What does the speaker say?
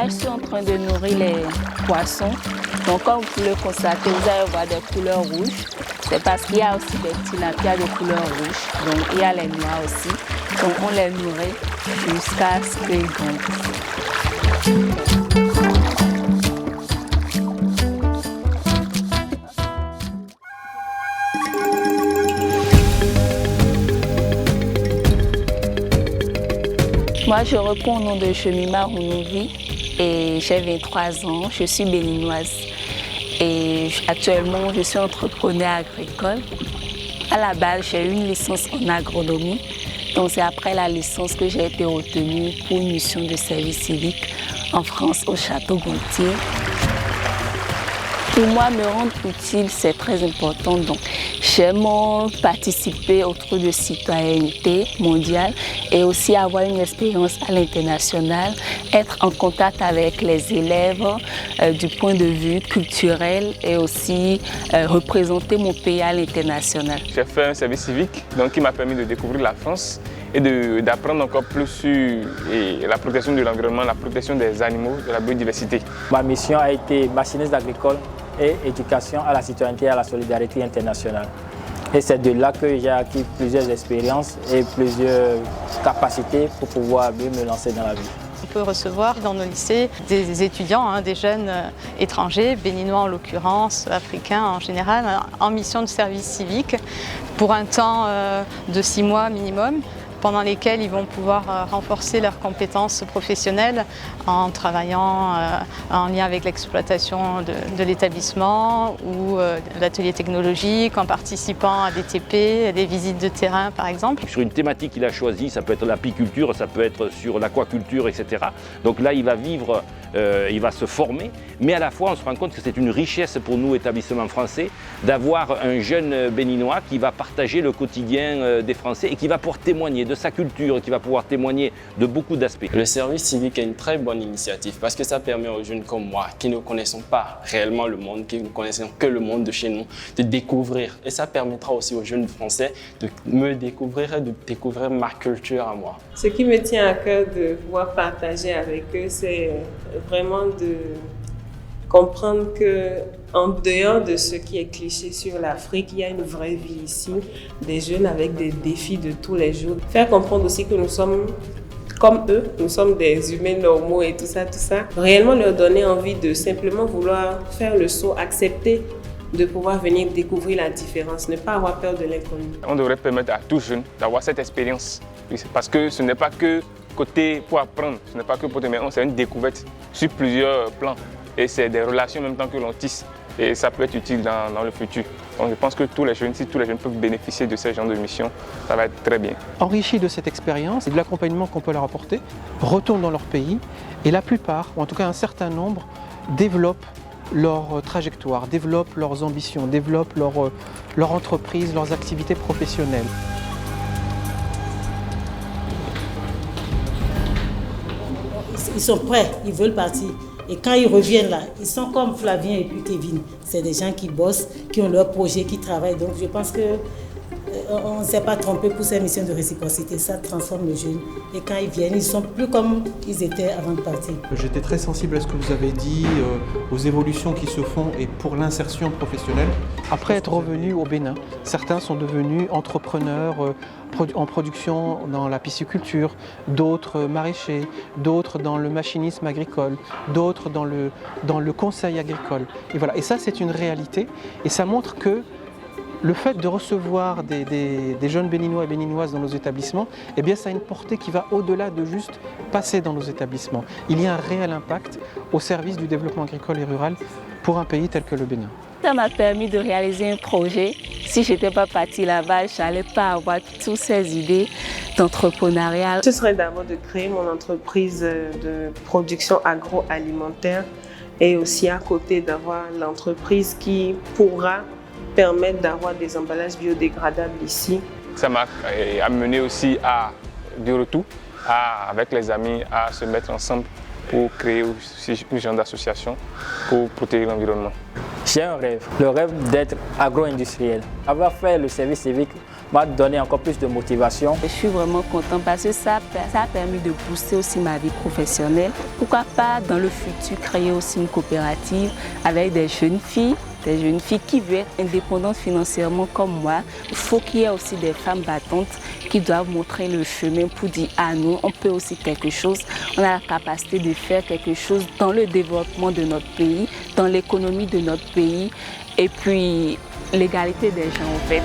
Là, je suis en train de nourrir les poissons. Donc, comme vous pouvez le constater, vous allez voir des couleurs rouges. C'est parce qu'il y a aussi des tilapias de couleur rouge. Donc, il y a les noirs aussi. Donc, on les nourrit jusqu'à ce qu'ils grandissent. Moi, je réponds au nom de Chemima Rounovi et j'ai 23 ans. Je suis béninoise et actuellement, je suis entrepreneur agricole. À la base, j'ai eu une licence en agronomie. Donc, c'est après la licence que j'ai été retenue pour une mission de service civique en France, au Château Gontier. Pour moi, me rendre utile, c'est très important. Donc, j'aime participer au truc de citoyenneté mondiale et aussi avoir une expérience à l'international, être en contact avec les élèves du point de vue culturel et aussi représenter mon pays à l'international. J'ai fait un service civique donc, qui m'a permis de découvrir la France et d'apprendre encore plus sur la protection de l'environnement, la protection des animaux, de la biodiversité. Ma mission a été machiniste agricole et éducation à la citoyenneté et à la solidarité internationale. Et c'est de là que j'ai acquis plusieurs expériences et plusieurs capacités pour pouvoir mieux me lancer dans la vie. On peut recevoir dans nos lycées des étudiants, des jeunes étrangers, béninois en l'occurrence, africains en général, en mission de service civique pour un temps de 6 mois minimum, pendant lesquels ils vont pouvoir renforcer leurs compétences professionnelles en travaillant en lien avec l'exploitation de l'établissement ou l'atelier technologique, en participant à des TP, à des visites de terrain par exemple. Sur une thématique qu'il a choisie, ça peut être l'apiculture, ça peut être sur l'aquaculture, etc. Donc là, il va vivre, il va se former, mais à la fois, on se rend compte que c'est une richesse pour nous, établissements français, d'avoir un jeune béninois qui va partager le quotidien des Français et qui va pouvoir témoigner de sa culture, qui va pouvoir témoigner de beaucoup d'aspects. Le service civique est une très bonne initiative parce que ça permet aux jeunes comme moi qui ne connaissons pas réellement le monde, qui ne connaissons que le monde de chez nous, de découvrir. Et ça permettra aussi aux jeunes français de me découvrir et de découvrir ma culture à moi. Ce qui me tient à cœur de pouvoir partager avec eux, c'est vraiment de comprendre qu'en dehors de ce qui est cliché sur l'Afrique, il y a une vraie vie ici, des jeunes avec des défis de tous les jours. Faire comprendre aussi que nous sommes comme eux, nous sommes des humains normaux et tout ça. Réellement leur donner envie de simplement vouloir faire le saut, accepter de pouvoir venir découvrir la différence, ne pas avoir peur de l'inconnu. On devrait permettre à tous jeunes d'avoir cette expérience parce que ce n'est pas que côté pour apprendre, ce n'est pas que pour mais c'est une découverte sur plusieurs plans. Et c'est des relations en même temps que l'on tisse. Et ça peut être utile dans le futur. Donc je pense que tous les jeunes, si tous les jeunes peuvent bénéficier de ce genre de mission, ça va être très bien. Enrichis de cette expérience et de l'accompagnement qu'on peut leur apporter, retournent dans leur pays et la plupart, ou en tout cas un certain nombre, développent leur trajectoire, développent leurs ambitions, développent leur entreprise, leurs activités professionnelles. Ils sont prêts, ils veulent partir. Et quand ils reviennent là, ils sont comme Flavien et puis Kevin. C'est des gens qui bossent, qui ont leur projet, qui travaillent. Donc je pense qu'on ne s'est pas trompé pour ces missions de réciprocité. Ça transforme les jeunes. Et quand ils viennent, ils sont plus comme ils étaient avant de partir. J'étais très sensible à ce que vous avez dit, aux évolutions qui se font et pour l'insertion professionnelle. Après être revenus au Bénin, certains sont devenus entrepreneurs en production dans la pisciculture, d'autres maraîchers, d'autres dans le machinisme agricole, d'autres dans le conseil agricole. Et voilà. Et ça, c'est une réalité. Et ça montre que le fait de recevoir des jeunes béninois et béninoises dans nos établissements, eh bien, ça a une portée qui va au-delà de juste passer dans nos établissements. Il y a un réel impact au service du développement agricole et rural pour un pays tel que le Bénin. Ça m'a permis de réaliser un projet. Si je n'étais pas partie là-bas, je n'allais pas avoir toutes ces idées d'entrepreneuriat. Ce serait d'abord de créer mon entreprise de production agroalimentaire et aussi à côté d'avoir l'entreprise qui pourra permettre d'avoir des emballages biodégradables ici. Ça m'a amené aussi du retour avec les amis à se mettre ensemble pour créer aussi une genre d'association pour protéger l'environnement. J'ai un rêve, le rêve d'être agro-industriel. Avoir fait le service civique m'a donné encore plus de motivation. Je suis vraiment contente parce que ça a permis de booster aussi ma vie professionnelle. Pourquoi pas dans le futur créer aussi une coopérative avec des jeunes filles qui veulent être indépendantes financièrement comme moi. Il faut qu'il y ait aussi des femmes battantes qui doivent montrer le chemin pour dire « Ah nous, on peut aussi quelque chose, on a la capacité de faire quelque chose dans le développement de notre pays, dans l'économie de notre pays et puis l'égalité des gens en fait. »